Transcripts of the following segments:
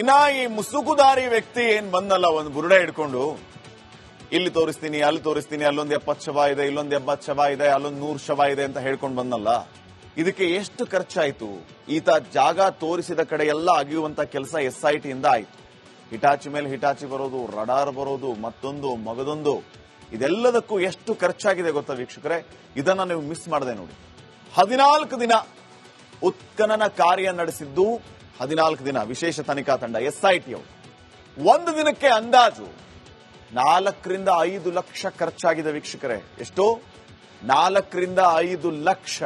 ಇನ್ನ ಈ ಮುಸುಕುದಾರಿ ವ್ಯಕ್ತಿ ಏನ್ ಬಂದಲ್ಲ ಒಂದು ಬುರುಡೆ ಹಿಡ್ಕೊಂಡು ಇಲ್ಲಿ ತೋರಿಸ್ತೀನಿ ಅಲ್ಲಿ ತೋರಿಸ್ತೀನಿ ಅಲ್ಲೊಂದು 70 ಶವ ಇದೆ ಇಲ್ಲೊಂದು 80 ಶವ ಇದೆ ಅಲ್ಲೊಂದು 100 ಶವ ಇದೆ ಅಂತ ಹೇಳ್ಕೊಂಡು ಬಂದಲ್ಲ. ಇದಕ್ಕೆ ಎಷ್ಟು ಖರ್ಚಾಯ್ತು? ಈತ ಜಾಗ ತೋರಿಸಿದ ಕಡೆ ಎಲ್ಲ ಅಗಿಯುವಂತ ಕೆಲಸ SIT ಇಂದ ಆಯ್ತು. ಹಿಟಾಚಿ ಮೇಲೆ ಹಿಟಾಚಿ ಬರೋದು, ರಡಾರ್ ಬರೋದು, ಮತ್ತೊಂದು ಮಗದೊಂದು, ಇದೆಲ್ಲದಕ್ಕೂ ಎಷ್ಟು ಖರ್ಚಾಗಿದೆ ಗೊತ್ತಾ ವೀಕ್ಷಕರೇ? ಇದನ್ನ ನೀವು ಮಿಸ್ ಮಾಡದೆ ನೋಡಿ. 14 ದಿನ ಉತ್ಖನನ ಕಾರ್ಯ ನಡೆಸಿದ್ದು, 14 ದಿನ ವಿಶೇಷ ತನಿಖಾ ತಂಡ SIT ಅವರು. ಒಂದು ದಿನಕ್ಕೆ ಅಂದಾಜು 4 ರಿಂದ 5 ಲಕ್ಷ ಖರ್ಚಾಗಿದೆ ವೀಕ್ಷಕರೇ. ಎಷ್ಟು? 4 ರಿಂದ 5 ಲಕ್ಷ.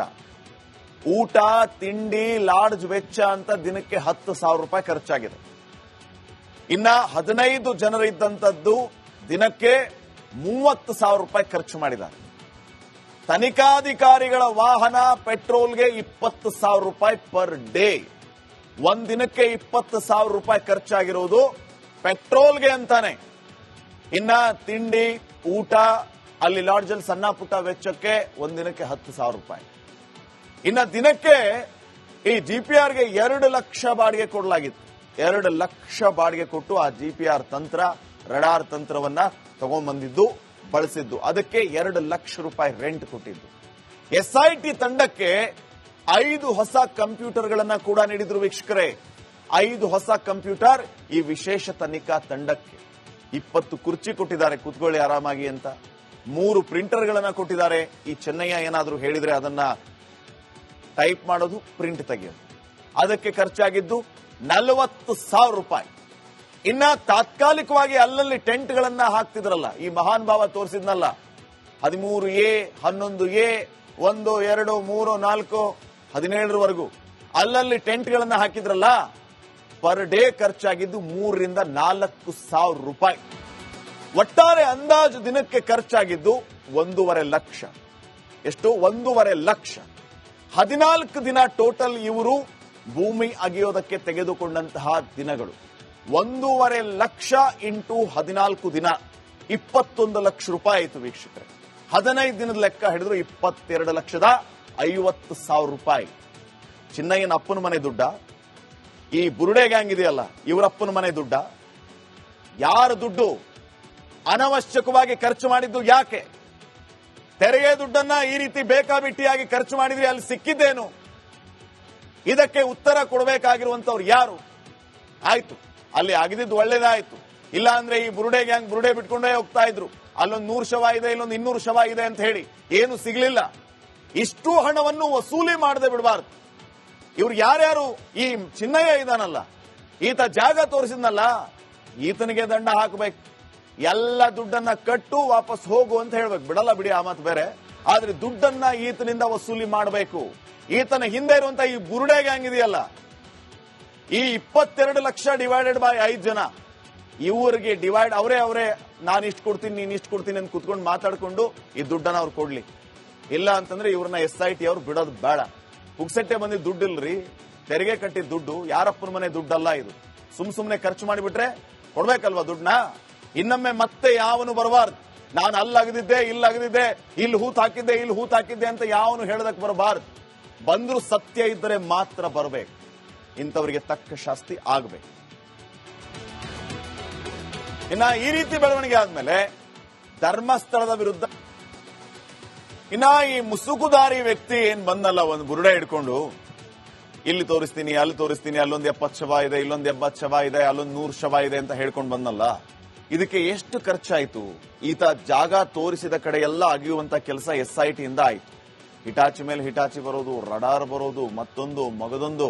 ಊಟ ತಿಂಡಿ ಲಾಡ್ಜ್ ವೆಚ್ಚ ಅಂತ ದಿನಕ್ಕೆ 10,000 ರೂಪಾಯಿ ಖರ್ಚಾಗಿದೆ. ಇನ್ನ 15 ಜನರಿದ್ದಂಥದ್ದು ದಿನಕ್ಕೆ 30,000 ರೂಪಾಯಿ ಖರ್ಚು ಮಾಡಿದ್ದಾರೆ. ತನಿಖಾಧಿಕಾರಿಗಳ ವಾಹನ ಪೆಟ್ರೋಲ್ಗೆ 20,000 ರೂಪಾಯಿ ಪರ್ ಡೇ. ಒಂದ್ ದಿನಕ್ಕೆ 20,000 ರೂಪಾಯಿ ಖರ್ಚಾಗಿರೋದು ಪೆಟ್ರೋಲ್ಗೆ ಅಂತಾನೆ. ಇನ್ನ ತಿಂಡಿ ಊಟ ಅಲ್ಲಿ ಲಾಡ್ಜಲ್ಲಿ ಸಣ್ಣ ಪುಟ್ಟ ವೆಚ್ಚಕ್ಕೆ ಒಂದಿನಕ್ಕೆ 10,000 ರೂಪಾಯಿ. ಇನ್ನ ದಿನಕ್ಕೆ ಈ GPRಗೆ 2 ಲಕ್ಷ ಬಾಡಿಗೆ ಕೊಡಲಾಗಿತ್ತು. 2 ಲಕ್ಷ ಬಾಡಿಗೆ ಕೊಟ್ಟು ಆ GPR ತಂತ್ರ ರಡಾರ್ ತಂತ್ರವನ್ನ ತಗೊಂಡ್ಬಂದಿದ್ದು ಬಳಸಿದ್ದು. ಅದಕ್ಕೆ 2 ಲಕ್ಷ ರೂಪಾಯಿ ರೆಂಟ್ ಕೊಟ್ಟಿದ್ದು. SIT ತಂಡಕ್ಕೆ 5 ಹೊಸ ಕಂಪ್ಯೂಟರ್ಗಳನ್ನ ಕೂಡ ನೀಡಿದ್ರು ವೀಕ್ಷಕರೇ. 5 ಹೊಸ ಕಂಪ್ಯೂಟರ್ ಈ ವಿಶೇಷ ತನಿಖಾ ತಂಡಕ್ಕೆ. 20 ಕುರ್ಚಿ ಕೊಟ್ಟಿದ್ದಾರೆ ಕೂತ್ಕೊಳ್ಳಿ ಆರಾಮಾಗಿ ಅಂತ. 3 ಪ್ರಿಂಟರ್ಗಳನ್ನ ಕೊಟ್ಟಿದ್ದಾರೆ. ಈ ಚೆನ್ನಯ್ಯ ಏನಾದ್ರೂ ಹೇಳಿದ್ರೆ ಅದನ್ನ ಟೈಪ್ ಮಾಡೋದು, ಪ್ರಿಂಟ್ ತೆಗೆಯೋದು. ಅದಕ್ಕೆ ಖರ್ಚಾಗಿದ್ದು 40,000 ರೂಪಾಯಿ. ಇನ್ನ ತಾತ್ಕಾಲಿಕವಾಗಿ ಅಲ್ಲಲ್ಲಿ ಟೆಂಟ್ಗಳನ್ನ ಹಾಕ್ತಿದ್ರಲ್ಲ, ಈ ಮಹಾನ್ ಭಾವ ತೋರಿಸಿದ್ನಲ್ಲ, 13A 11A 1 2 3 4 17ರವರೆಗೂ ಅಲ್ಲಲ್ಲಿ ಟೆಂಟ್ಗಳನ್ನ ಹಾಕಿದ್ರಲ್ಲ, ಪರ್ ಡೇ ಖರ್ಚಾಗಿದ್ದು 3 ರಿಂದ 4,000 ರೂಪಾಯಿ. ಒಟ್ಟಾರೆ ಅಂದಾಜು ದಿನಕ್ಕೆ ಖರ್ಚಾಗಿದ್ದು 1.5 ಲಕ್ಷ. ಎಷ್ಟು? 1.5 ಲಕ್ಷ. 14 ದಿನ ಟೋಟಲ್ ಇವರು ಭೂಮಿ ಅಗೆಯೋದಕ್ಕೆ ತೆಗೆದುಕೊಂಡಂತಹ ದಿನಗಳು. 1.5 ಲಕ್ಷ ಇಂಟು 14 ದಿನ 21 ಲಕ್ಷ ರೂಪಾಯಿ ಆಯಿತು ವೀಕ್ಷಕರೇ. 15 ದಿನದ ಲೆಕ್ಕ ಹಿಡಿದ್ರು 22,50,000 ರೂಪಾಯಿ. ಚಿನ್ನಯ್ಯನ ಅಪ್ಪನ ಮನೆ ದುಡ್ಡ, ಈ ಬುರುಡೆ ಗ್ಯಾಂಗ್ ಇದೆಯಲ್ಲ ಇವರಪ್ಪನ ಮನೆ ದುಡ್ಡ, ಯಾರ ದುಡ್ಡು? ಅನವಶ್ಯಕವಾಗಿ ಖರ್ಚು ಮಾಡಿದ್ದು ಯಾಕೆ? ತೆರಿಗೆ ದುಡ್ಡನ್ನ ಈ ರೀತಿ ಬೇಕಾಬಿಟ್ಟಿಯಾಗಿ ಖರ್ಚು ಮಾಡಿದ್ರೆ ಅಲ್ಲಿ ಸಿಕ್ಕಿದ್ದೇನು? ಇದಕ್ಕೆ ಉತ್ತರ ಕೊಡಬೇಕಾಗಿರುವಂತವ್ರು ಯಾರು? ಆಯ್ತು, ಅಲ್ಲಿ ಆಗಿದ್ದು ಒಳ್ಳೇದಾಯ್ತು. ಇಲ್ಲ ಅಂದ್ರೆ ಈ ಬುರುಡೆ ಗ್ಯಾಂಗ್ ಬುರುಡೆ ಬಿಟ್ಕೊಂಡೇ ಹೋಗ್ತಾ ಇದ್ರು. ಅಲ್ಲೊಂದು 100 ಶವ ಇದೆ, ಇಲ್ಲೊಂದು 200 ಶವ ಇದೆ ಅಂತ ಹೇಳಿ ಏನು ಸಿಗ್ಲಿಲ್ಲ. ಇಷ್ಟು ಹಣವನ್ನು ವಸೂಲಿ ಮಾಡದೆ ಬಿಡಬಾರ್ದು. ಇವ್ರು ಯಾರ್ಯಾರು? ಈ ಚಿನ್ನಯ್ಯ ಇದಾನಲ್ಲ, ಈತ ಜಾಗ ತೋರಿಸಿದ್ನಲ್ಲ, ಈತನಿಗೆ ದಂಡ ಹಾಕಬೇಕು. ಎಲ್ಲ ದುಡ್ಡನ್ನ ಕಟ್ಟು ವಾಪಸ್ ಹೋಗು ಅಂತ ಹೇಳ್ಬೇಕು. ಬಿಡಲ್ಲ ಬಿಡಿ, ಆ ಮಾತು ಬೇರೆ. ಆದ್ರೆ ದುಡ್ಡನ್ನ ಈತನಿಂದ ವಸೂಲಿ ಮಾಡಬೇಕು. ಈತನ ಹಿಂದೆ ಇರುವಂತ ಈ ಬುರುಡೆ ಗ್ಯಾಂಗ್ ಇದೆಯಲ್ಲ, ಈ 22 ಲಕ್ಷ ಡಿವೈಡೆಡ್ ಬೈ 5 ಜನ, ಇವರಿಗೆ ಡಿವೈಡ್ ಅವರೇ ನಾನು ಇಷ್ಟು ಕೊಡ್ತೀನಿ ನೀನ್ ಇಷ್ಟು ಕೊಡ್ತೀನಿ ಅಂತ ಕುತ್ಕೊಂಡು ಮಾತಾಡ್ಕೊಂಡು ಈ ದುಡ್ಡನ್ನ ಅವ್ರು ಕೊಡ್ಲಿ. ಇಲ್ಲ ಅಂತಂದ್ರೆ ಇವ್ರನ್ನ SIT ಅವ್ರು ಬಿಡೋದು ಬೇಡ. ಪುಕ್ಸಟ್ಟೆ ಬಂದಿದ್ದು ದುಡ್ಡು ಇಲ್ರಿ, ತೆರಿಗೆ ಕಟ್ಟಿದ ದುಡ್ಡು, ಯಾರಪ್ಪನ ಮನೆ ದುಡ್ಡಲ್ಲ ಇದು. ಸುಮ್ನೆ ಖರ್ಚು ಮಾಡಿಬಿಟ್ರೆ ಕೊಡ್ಬೇಕಲ್ವಾ ದುಡ್ಡನ್ನ? ಇನ್ನೊಮ್ಮೆ ಮತ್ತೆ ಯಾವನು ಬರಬಾರ್ದು. ನಾನು ಅಲ್ಲಾಗದಿದ್ದೆ ಇಲ್ಲಾಗದಿದ್ದೆ, ಇಲ್ಲಿ ಹೂತ್ ಹಾಕಿದ್ದೆ ಇಲ್ಲಿ ಹೂತ್ ಹಾಕಿದ್ದೆ ಅಂತ ಯಾವನು ಹೇಳದಕ್ಕೆ ಬರಬಾರ್ದು. ಬಂದ್ರು ಸತ್ಯ ಇದ್ದರೆ ಮಾತ್ರ ಬರಬೇಕು. ಇಂಥವರಿಗೆ ತಕ್ಕ ಶಾಸ್ತಿ ಆಗಬೇಕು. ಇನ್ನ ಈ ರೀತಿ ಬೆಳವಣಿಗೆ ಆದ್ಮೇಲೆ ಧರ್ಮಸ್ಥಳದ ವಿರುದ್ಧ ಇನ್ನ ಈ ಮುಸುಕುದಾರಿ ವ್ಯಕ್ತಿ ಏನ್ ಬಂದಲ್ಲ ಒಂದು ಬುರುಡೆ ಹಿಡ್ಕೊಂಡು ಇಲ್ಲಿ ತೋರಿಸ್ತೀನಿ ಅಲ್ಲಿ ತೋರಿಸ್ತೀನಿ ಅಲ್ಲೊಂದು 70 ಶವ ಇದೆ ಇಲ್ಲೊಂದು 80 ಶವ ಇದೆ ಅಲ್ಲೊಂದು 100 ಶವ ಇದೆ ಅಂತ ಹೇಳ್ಕೊಂಡು ಬಂದಲ್ಲ. ಇದಕ್ಕೆ ಎಷ್ಟು ಖರ್ಚಾಯ್ತು? ಈತ ಜಾಗ ತೋರಿಸಿದ ಕಡೆ ಎಲ್ಲ ಅಗಿಯುವಂತ ಕೆಲಸ SIT ಇಂದ ಆಯ್ತು. ಹಿಟಾಚಿ ಮೇಲೆ ಹಿಟಾಚಿ ಬರೋದು, ರಡಾರ್ ಬರೋದು, ಮತ್ತೊಂದು ಮಗದೊಂದು,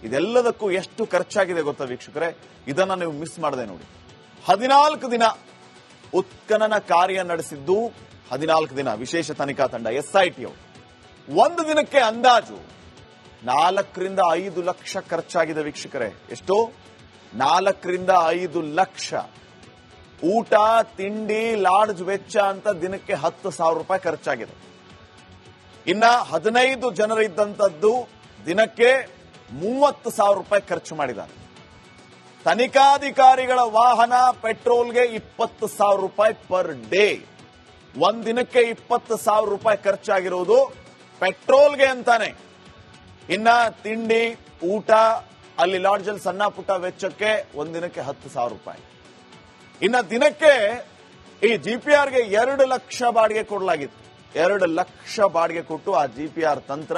ಇದೆಲ್ಲದಕ್ಕೂ ಎಷ್ಟು ಖರ್ಚಾಗಿದೆ ಗೊತ್ತಾ ವೀಕ್ಷಕರೇ? ಇದನ್ನ ನೀವು ಮಿಸ್ ಮಾಡದೆ ನೋಡಿ. 14 ದಿನ ಉತ್ಖನನ ಕಾರ್ಯ ನಡೆಸಿದ್ದು, 14 ದಿನ ವಿಶೇಷ ತನಿಖಾ ತಂಡ SIT ಅವರು. ಒಂದು ದಿನಕ್ಕೆ ಅಂದಾಜು 4 ರಿಂದ 5 ಲಕ್ಷ ಖರ್ಚಾಗಿದೆ ವೀಕ್ಷಕರೇ. ಎಷ್ಟು? 4 ರಿಂದ 5 ಲಕ್ಷ. ಊಟ ತಿಂಡಿ ಲಾಡ್ಜ್ ವೆಚ್ಚ ಅಂತ ದಿನಕ್ಕೆ 10,000 ರೂಪಾಯಿ ಖರ್ಚಾಗಿದೆ. ಇನ್ನ 15 ಜನರಿದ್ದಂಥದ್ದು ದಿನಕ್ಕೆ 30,000 ರೂಪಾಯಿ ಖರ್ಚು ಮಾಡಿದ್ದಾರೆ. ತನಿಖಾಧಿಕಾರಿಗಳ ವಾಹನ ಪೆಟ್ರೋಲ್ಗೆ 20,000 ರೂಪಾಯಿ ಪರ್ ಡೇ. ಒಂದ್ ದಿನಕ್ಕೆ 20,000 ರೂಪಾಯಿ ಖರ್ಚಾಗಿರೋದು ಪೆಟ್ರೋಲ್ಗೆ ಅಂತಾನೆ. ಇನ್ನ ತಿಂಡಿ ಊಟ ಅಲ್ಲಿ ಲಾಡ್ಜ್ ಅಲ್ಲಿ ಸಣ್ಣ ಪುಟ್ಟ ವೆಚ್ಚಕ್ಕೆ ಒಂದಿನಕ್ಕೆ 10,000 ರೂಪಾಯಿ. ಇನ್ನ ದಿನಕ್ಕೆ ಈ ಜಿಪಿಆರ್ಗೆ 2 ಲಕ್ಷ ಬಾಡಿಗೆ ಕೊಡಲಾಗಿತ್ತು. 2 ಲಕ್ಷ ಬಾಡಿಗೆ ಕೊಟ್ಟು ಆ ಜಿಪಿಆರ್ ತಂತ್ರ,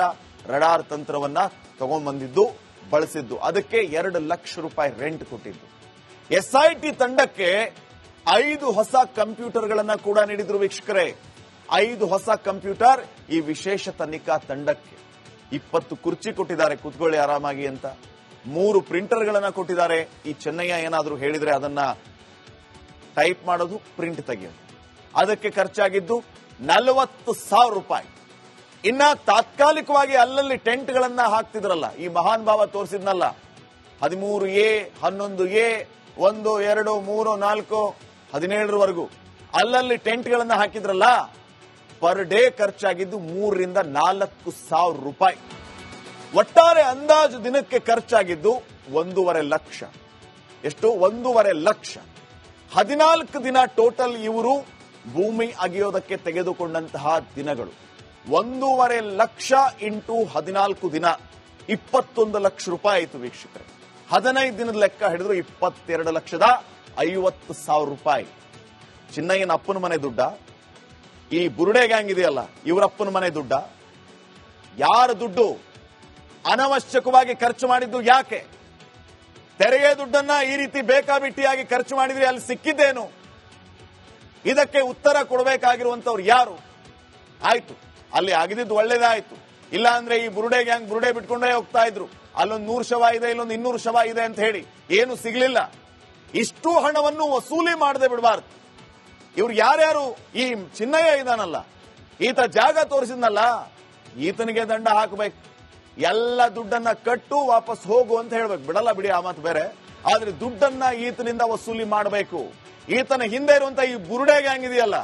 ರಡಾರ್ ತಂತ್ರವನ್ನ ತಗೊಂಡ್ಬಂದಿದ್ದು, ಬಳಸಿದ್ದು. ಅದಕ್ಕೆ 2 ಲಕ್ಷ ರೂಪಾಯಿ ರೆಂಟ್ ಕೊಟ್ಟಿದ್ದು. ಎಸ್ಐಟಿ ತಂಡಕ್ಕೆ 5 ಹೊಸ ಕಂಪ್ಯೂಟರ್ಗಳನ್ನ ಕೂಡ ನೀಡಿದ್ರು ವೀಕ್ಷಕರೇ. 5 ಹೊಸ ಕಂಪ್ಯೂಟರ್ ಈ ವಿಶೇಷ ತನಿಖಾ ತಂಡಕ್ಕೆ. 20 ಕುರ್ಚಿ ಕೊಟ್ಟಿದ್ದಾರೆ, ಕೂತ್ಕೊಳ್ಳಿ ಆರಾಮಾಗಿ ಅಂತ. 3 ಪ್ರಿಂಟರ್ಗಳನ್ನ ಕೊಟ್ಟಿದ್ದಾರೆ. ಈ ಚೆನ್ನಯ್ಯ ಏನಾದ್ರೂ ಹೇಳಿದ್ರೆ ಅದನ್ನ ಟೈಪ್ ಮಾಡೋದು, ಪ್ರಿಂಟ್ ತೆಗೆಯೋದು. ಅದಕ್ಕೆ ಖರ್ಚಾಗಿದ್ದು 40,000 ರೂಪಾಯಿ. ಇನ್ನ ತಾತ್ಕಾಲಿಕವಾಗಿ ಅಲ್ಲಲ್ಲಿ ಟೆಂಟ್ಗಳನ್ನ ಹಾಕ್ತಿದ್ರಲ್ಲ, ಈ ಮಹಾನ್ ಭಾವ ತೋರಿಸಿದ್ನಲ್ಲ, 13A, 11A, 1, 2, 3, 4, 17ರವರೆಗೂ ಅಲ್ಲಲ್ಲಿ ಟೆಂಟ್ಗಳನ್ನ ಹಾಕಿದ್ರಲ್ಲ, ಪರ್ ಡೇ ಖರ್ಚಾಗಿದ್ದು 3 ರಿಂದ 4,000 ರೂಪಾಯಿ. ಒಟ್ಟಾರೆ ಅಂದಾಜು ದಿನಕ್ಕೆ ಖರ್ಚಾಗಿದ್ದು 1.5 ಲಕ್ಷ. ಎಷ್ಟು? 1.5 ಲಕ್ಷ. 14 ದಿನ ಟೋಟಲ್ ಇವರು ಭೂಮಿ ಅಗೆಯೋದಕ್ಕೆ ತೆಗೆದುಕೊಂಡಂತಹ ದಿನಗಳು. 1.5 ಲಕ್ಷ ಇಂಟು 14 ದಿನ 21 ಲಕ್ಷ ರೂಪಾಯಿ ಆಯಿತು ವೀಕ್ಷಕರೇ. 15 ದಿನದ ಲೆಕ್ಕ ಹಿಡಿದ್ರು 22,50,000 ರೂಪಾಯಿ. ಚಿನ್ನಯ್ಯನ ಅಪ್ಪನ ಮನೆ ದುಡ್ಡ, ಈ ಬುರುಡೆ ಗ್ಯಾಂಗ್ ಇದೆಯಲ್ಲ ಇವರಪ್ಪನ ಮನೆ ದುಡ್ಡ, ಯಾರ ದುಡ್ಡು? ಅನವಶ್ಯಕವಾಗಿ ಖರ್ಚು ಮಾಡಿದ್ದು ಯಾಕೆ? ತೆರಿಗೆ ದುಡ್ಡನ್ನ ಈ ರೀತಿ ಬೇಕಾಬಿಟ್ಟಿಯಾಗಿ ಖರ್ಚು ಮಾಡಿದ್ರೆ ಅಲ್ಲಿ ಸಿಕ್ಕಿದ್ದೇನು? ಇದಕ್ಕೆ ಉತ್ತರ ಕೊಡಬೇಕಾಗಿರುವಂತವ್ರು ಯಾರು? ಆಯ್ತು, ಅಲ್ಲಿ ಆಗಿದ್ದು ಒಳ್ಳೇದಾಯ್ತು. ಇಲ್ಲ ಅಂದ್ರೆ ಈ ಬುರುಡೆ ಗ್ಯಾಂಗ್ ಬುರುಡೆ ಬಿಟ್ಕೊಂಡೇ ಹೋಗ್ತಾ ಇದ್ರು. ಅಲ್ಲೊಂದು 100 ಶವ ಇದೆ, ಇಲ್ಲೊಂದು 200 ಶವ ಇದೆ ಅಂತ ಹೇಳಿ ಏನು ಸಿಗ್ಲಿಲ್ಲ. ಇಷ್ಟು ಹಣವನ್ನು ವಸೂಲಿ ಮಾಡದೆ ಬಿಡಬಾರ್ದು. ಇವ್ರು ಯಾರ್ಯಾರು? ಈ ಚಿನ್ನಯ್ಯ ಇದಾನಲ್ಲ, ಈತ ಜಾಗ ತೋರಿಸಿದ್ನಲ್ಲ, ಈತನಿಗೆ ದಂಡ ಹಾಕಬೇಕು. ಎಲ್ಲ ದುಡ್ಡನ್ನ ಕಟ್ಟು ವಾಪಸ್ ಹೋಗು ಅಂತ ಹೇಳ್ಬೇಕು. ಬಿಡಲ್ಲ ಬಿಡಿ, ಆ ಮಾತು ಬೇರೆ. ಆದ್ರೆ ದುಡ್ಡನ್ನ ಈತನಿಂದ ವಸೂಲಿ ಮಾಡಬೇಕು. ಈತನ ಹಿಂದೆ ಇರುವಂತ ಈ ಬುರುಡೆ ಗ್ಯಾಂಗ್ ಇದೆಯಲ್ಲ,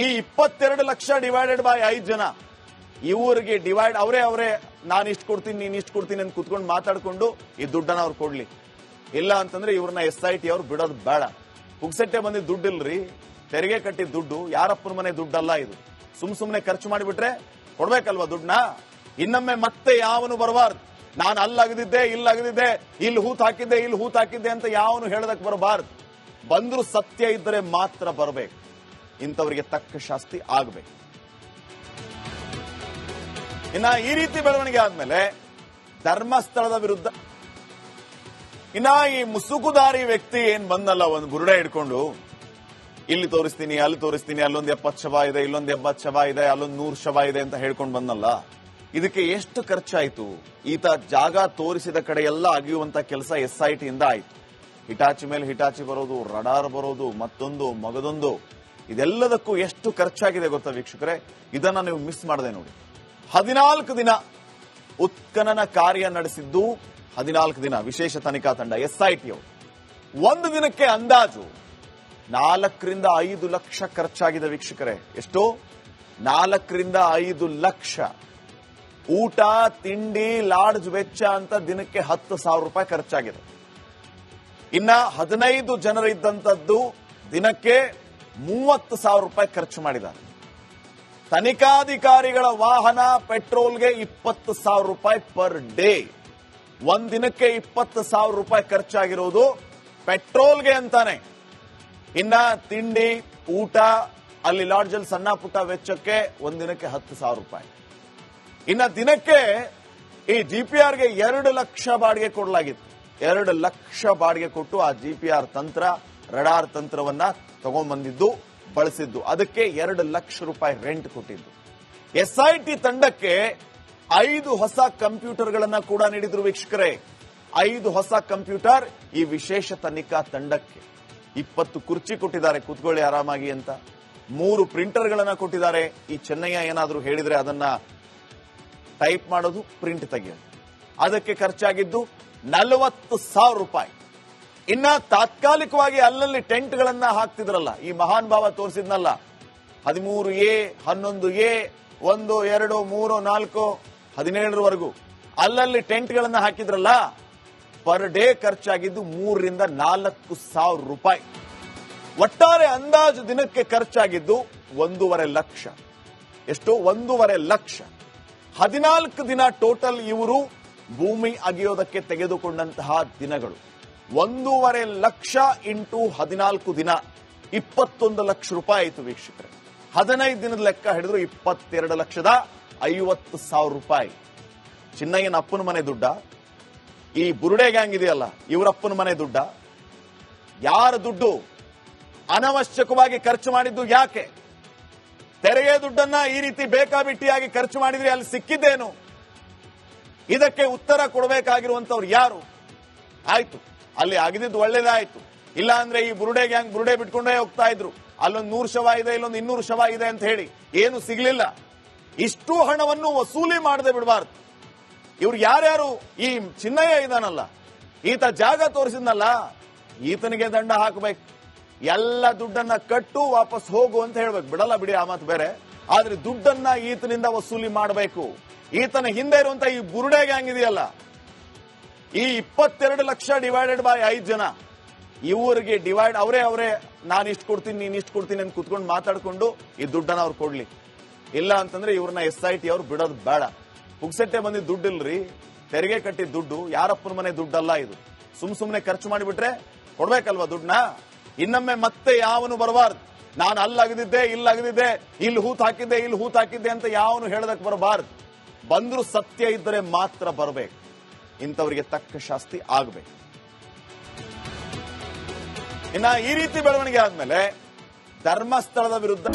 ಈ 22 ಲಕ್ಷ ಡಿವೈಡೆಡ್ ಬೈ 5 ಜನ, ಇವರಿಗೆ ಡಿವೈಡ್ ಅವರೇ ನಾನು ಇಷ್ಟು ಕೊಡ್ತೀನಿ, ನೀನ್ ಇಷ್ಟು ಕೊಡ್ತೀನಿ ಅಂತ ಕುತ್ಕೊಂಡು ಮಾತಾಡ್ಕೊಂಡು ಈ ದುಡ್ಡನ್ನ ಅವ್ರು ಕೊಡ್ಲಿ. ಇಲ್ಲ ಅಂತಂದ್ರೆ ಇವ್ರನ್ನ SIT ಅವ್ರು ಬಿಡೋದು ಬೇಡ. ಪುಗ್ಸೆಟ್ಟೆ ಬಂದಿದ್ದು ದುಡ್ಡು ಇಲ್ರಿ, ತೆರಿಗೆ ಕಟ್ಟಿದ ದುಡ್ಡು, ಯಾರಪ್ಪನ ಮನೆ ದುಡ್ಡಲ್ಲ ಇದು. ಸುಮ್ನೆ ಖರ್ಚು ಮಾಡಿಬಿಟ್ರೆ ಕೊಡ್ಬೇಕಲ್ವಾ ದುಡ್ಡನ್ನ? ಇನ್ನೊಮ್ಮೆ ಮತ್ತೆ ಯಾವನು ಬರಬಾರ್ದು. ನಾನು ಅಲ್ಲಗದಿದ್ದೆ, ಇಲ್ಲಗದಿದ್ದೆ, ಇಲ್ಲಿ ಹೂತ್ ಹಾಕಿದ್ದೆ, ಇಲ್ಲಿ ಹೂತ್ ಹಾಕಿದ್ದೆ ಅಂತ ಯಾವನು ಹೇಳದಕ್ಕೆ ಬರಬಾರ್ದು. ಬಂದ್ರು ಸತ್ಯ ಇದ್ದರೆ ಮಾತ್ರ ಬರಬೇಕು. ಇಂಥವರಿಗೆ ತಕ್ಕ ಶಾಸ್ತಿ ಆಗಬೇಕು. ಇನ್ನ ಈ ರೀತಿ ಬೆಳವಣಿಗೆ ಆದ್ಮೇಲೆ ಧರ್ಮಸ್ಥಳದ ವಿರುದ್ಧ ಇನ್ನ ಈ ಮುಸುಕುದಾರಿ ವ್ಯಕ್ತಿ ಏನ್ ಬಂದಲ್ಲ, ಒಂದು ಬುರುಡೆ ಹಿಡ್ಕೊಂಡು ಇಲ್ಲಿ ತೋರಿಸ್ತೀನಿ, ಅಲ್ಲಿ ತೋರಿಸ್ತೀನಿ, ಅಲ್ಲೊಂದು 70 ಶವ ಇದೆ, ಇಲ್ಲೊಂದು 80 ಶವ ಇದೆ, ಅಲ್ಲೊಂದು 100 ಶವ ಇದೆ ಅಂತ ಹೇಳ್ಕೊಂಡು ಬಂದಲ್ಲ, ಇದಕ್ಕೆ ಎಷ್ಟು ಖರ್ಚಾಯ್ತು? ಈತ ಜಾಗ ತೋರಿಸಿದ ಕಡೆ ಎಲ್ಲ ಅಗಿಯುವಂತ ಕೆಲಸ SIT ಇಂದ ಆಯ್ತು. ಹಿಟಾಚಿ ಮೇಲೆ ಹಿಟಾಚಿ ಬರೋದು, ರಡಾರ್ ಬರೋದು, ಮತ್ತೊಂದು ಮಗದೊಂದು, ಇದೆಲ್ಲದಕ್ಕೂ ಎಷ್ಟು ಖರ್ಚಾಗಿದೆ ಗೊತ್ತಾ ವೀಕ್ಷಕರೇ? ಇದನ್ನ ನೀವು ಮಿಸ್ ಮಾಡದೆ ನೋಡಿ. 14 ದಿನ ಉತ್ಖನನ ಕಾರ್ಯ ನಡೆಸಿದ್ದು, 14 ದಿನ ವಿಶೇಷ ತನಿಖಾ ತಂಡ SIT ಅವರು. ಒಂದು ದಿನಕ್ಕೆ ಅಂದಾಜು 4 ರಿಂದ 5 ಲಕ್ಷ ಖರ್ಚಾಗಿದೆ ವೀಕ್ಷಕರೇ. ಎಷ್ಟು? 4 ರಿಂದ 5 ಲಕ್ಷ. ಊಟ ತಿಂಡಿ ಲಾಡ್ಜ್ ವೆಚ್ಚ ಅಂತ ದಿನಕ್ಕೆ 10,000 ರೂಪಾಯಿ ಖರ್ಚಾಗಿದೆ. ಇನ್ನ 15 ಜನರಿದ್ದಂಥದ್ದು ದಿನಕ್ಕೆ 30,000 ರೂಪಾಯಿ ಖರ್ಚು ಮಾಡಿದ್ದಾರೆ. ತನಿಖಾಧಿಕಾರಿಗಳ ವಾಹನ ಪೆಟ್ರೋಲ್ಗೆ 20,000 ರೂಪಾಯಿ ಪರ್ ಡೇ. ಒಂದ್ ದಿನಕ್ಕೆ 20,000 ರೂಪಾಯಿ ಖರ್ಚಾಗಿರೋದು ಪೆಟ್ರೋಲ್ಗೆ ಅಂತಾನೆ. ಇನ್ನ ತಿಂಡಿ ಊಟ ಅಲ್ಲಿ ಲಾಡ್ಜ್ ಅಲ್ಲಿ ಸಣ್ಣ ಪುಟ್ಟ ವೆಚ್ಚಕ್ಕೆ ಒಂದಿನಕ್ಕೆ 10,000 ರೂಪಾಯಿ. ಇನ್ನ ದಿನಕ್ಕೆ ಈ ಜಿಪಿಆರ್ಗೆ 2 ಲಕ್ಷ ಬಾಡಿಗೆ ಕೊಡಲಾಗಿತ್ತು. 2 ಲಕ್ಷ ಬಾಡಿಗೆ ಕೊಟ್ಟು ಆ ಜಿಪಿಆರ್ ತಂತ್ರ, ರಡಾರ್ ತಂತ್ರವನ್ನ ತಗೊಂಡ್ಬಂದಿದ್ದು, ಬಳಸಿದ್ದು. ಅದಕ್ಕೆ 2 ಲಕ್ಷ ರೂಪಾಯಿ ರೆಂಟ್ ಕೊಟ್ಟಿದ್ದು. SIT ತಂಡಕ್ಕೆ 5 ಹೊಸ ಕಂಪ್ಯೂಟರ್ಗಳನ್ನ ಕೂಡ ನೀಡಿದ್ರು ವೀಕ್ಷಕರೇ. 5 ಹೊಸ ಕಂಪ್ಯೂಟರ್ ಈ ವಿಶೇಷ ತನಿಖಾ ತಂಡಕ್ಕೆ. 20 ಕುರ್ಚಿ ಕೊಟ್ಟಿದ್ದಾರೆ, ಕೂತ್ಕೊಳ್ಳಿ ಆರಾಮಾಗಿ ಅಂತ. 3 ಪ್ರಿಂಟರ್ಗಳನ್ನ ಕೊಟ್ಟಿದ್ದಾರೆ. ಈ ಚೆನ್ನಯ್ಯ ಏನಾದ್ರೂ ಹೇಳಿದ್ರೆ ಅದನ್ನ ಟೈಪ್ ಮಾಡೋದು, ಪ್ರಿಂಟ್ ತೆಗೆಯೋದು. ಅದಕ್ಕೆ ಖರ್ಚಾಗಿದ್ದು 40,000 ರೂಪಾಯಿ. ಇನ್ನ ತಾತ್ಕಾಲಿಕವಾಗಿ ಅಲ್ಲಲ್ಲಿ ಟೆಂಟ್ಗಳನ್ನ ಹಾಕ್ತಿದ್ರಲ್ಲ, ಈ ಮಹಾನ್ ಭಾವ ತೋರಿಸಿದ್ನಲ್ಲ, 13A, 11A, 1, 2, 3, 4, 17ರವರೆಗೂ ಅಲ್ಲಲ್ಲಿ ಟೆಂಟ್ಗಳನ್ನ ಹಾಕಿದ್ರಲ್ಲ, ಪರ್ ಡೇ ಖರ್ಚಾಗಿದ್ದು 3 ರಿಂದ 4,000 ರೂಪಾಯಿ. ಒಟ್ಟಾರೆ ಅಂದಾಜು ದಿನಕ್ಕೆ ಖರ್ಚಾಗಿದ್ದು 1.5 ಲಕ್ಷ. ಎಷ್ಟು? 1.5 ಲಕ್ಷ. 14 ದಿನ ಟೋಟಲ್ ಇವರು ಭೂಮಿ ಅಗೆಯೋದಕ್ಕೆ ತೆಗೆದುಕೊಂಡಂತಹ ದಿನಗಳು 1.5 ಲಕ್ಷ ಇಂಟು 14 ದಿನ 21 ಲಕ್ಷ ರೂಪಾಯಿ ಆಯಿತು ವೀಕ್ಷಕರೇ. 15 ದಿನದ ಲೆಕ್ಕ ಹಿಡಿದ್ರು 22,50,000 ರೂಪಾಯಿ. ಚಿನ್ನಯ್ಯನ ಅಪ್ಪನ ಮನೆ ದುಡ್ಡ, ಈ ಬುರುಡೆ ಗ್ಯಾಂಗ್ ಇದೆಯಲ್ಲ ಇವರಪ್ಪನ ಮನೆ ದುಡ್ಡ, ಯಾರ ದುಡ್ಡು? ಅನವಶ್ಯಕವಾಗಿ ಖರ್ಚು ಮಾಡಿದ್ದು ಯಾಕೆ? ತೆರಿಗೆ ದುಡ್ಡನ್ನ ಈ ರೀತಿ ಬೇಕಾಬಿಟ್ಟಿಯಾಗಿ ಖರ್ಚು ಮಾಡಿದ್ರೆ ಅಲ್ಲಿ ಸಿಕ್ಕಿದ್ದೇನು? ಇದಕ್ಕೆ ಉತ್ತರ ಕೊಡಬೇಕಾಗಿರುವಂತವ್ರು ಯಾರು? ಆಯ್ತು, ಅಲ್ಲಿ ಆಗಿದ್ದು ಒಳ್ಳೇದಾಯ್ತು. ಇಲ್ಲ ಅಂದ್ರೆ ಈ ಬುರುಡೆ ಗ್ಯಾಂಗ್ ಬುರುಡೆ ಬಿಟ್ಕೊಂಡೇ ಹೋಗ್ತಾ ಇದ್ರು. ಅಲ್ಲೊಂದು 100 ಶವ ಇದೆ, ಇಲ್ಲೊಂದು 200 ಶವ ಇದೆ ಅಂತ ಹೇಳಿ ಏನು ಸಿಗ್ಲಿಲ್ಲ. ಇಷ್ಟು ಹಣವನ್ನು ವಸೂಲಿ ಮಾಡದೆ ಬಿಡಬಾರ್ದು. ಇವ್ರು ಯಾರ್ಯಾರು? ಈ ಚಿನ್ನಯ್ಯ ಇದಾನಲ್ಲ, ಈತ ಜಾಗ ತೋರಿಸಿದ್ನಲ್ಲ, ಈತನಿಗೆ ದಂಡ ಹಾಕಬೇಕು. ಎಲ್ಲ ದುಡ್ಡನ್ನ ಕಟ್ಟು ವಾಪಸ್ ಹೋಗು ಅಂತ ಹೇಳ್ಬೇಕು. ಬಿಡಲ್ಲ ಬಿಡಿ, ಆ ಮಾತು ಬೇರೆ. ಆದ್ರೆ ದುಡ್ಡನ್ನ ಈತನಿಂದ ವಸೂಲಿ ಮಾಡಬೇಕು. ಈತನ ಹಿಂದೆ ಇರುವಂತ ಈ ಬುರುಡೆ ಗ್ಯಾಂಗ್ ಇದೆಯಲ್ಲ, ಈ 22 ಲಕ್ಷ ಡಿವೈಡೆಡ್ ಬೈ 5 ಜನ, ಇವರಿಗೆ ಡಿವೈಡ್ ಅವರೇ ನಾನು ಇಷ್ಟು ಕೊಡ್ತೀನಿ ನೀನ್ ಇಷ್ಟು ಕೊಡ್ತೀನಿ ಅಂತ ಕುತ್ಕೊಂಡು ಮಾತಾಡ್ಕೊಂಡು ಈ ದುಡ್ಡನ್ನ ಅವ್ರು ಕೊಡ್ಲಿ. ಇಲ್ಲ ಅಂತಂದ್ರೆ ಇವ್ರನ್ನ SIT ಅವ್ರು ಬಿಡೋದು ಬೇಡ. ಪುಕ್ಸಟ್ಟೆ ಬಂದಿದ್ದು ದುಡ್ಡು ಇಲ್ರಿ, ತೆರಿಗೆ ಕಟ್ಟಿದ ದುಡ್ಡು, ಯಾರಪ್ಪನ ಮನೆ ದುಡ್ಡಲ್ಲ ಇದು. ಸುಮ್ನೆ ಖರ್ಚು ಮಾಡಿಬಿಟ್ರೆ ಕೊಡ್ಬೇಕಲ್ವಾ ದುಡ್ಡನ್ನ? ಇನ್ನೊಮ್ಮೆ ಮತ್ತೆ ಯಾವನು ಬರಬಾರ್ದು. ನಾನು ಅಲ್ಲಾಗದಿದ್ದೆ, ಇಲ್ಲಾಗದಿದ್ದೆ, ಇಲ್ಲಿ ಹೂತ್ ಹಾಕಿದ್ದೆ, ಇಲ್ಲಿ ಹೂತ್ ಹಾಕಿದ್ದೆ ಅಂತ ಯಾವನು ಹೇಳದಕ್ಕೆ ಬರಬಾರ್ದು. ಬಂದ್ರು ಸತ್ಯ ಇದ್ದರೆ ಮಾತ್ರ ಬರಬೇಕು. ಇಂಥವರಿಗೆ ತಕ್ಕ ಶಾಸ್ತಿ ಆಗಬೇಕು. ಇನ್ನ ಈ ರೀತಿ ಬೆಳವಣಿಗೆ ಆದ್ಮೇಲೆ ಧರ್ಮಸ್ಥಳದ ವಿರುದ್ಧ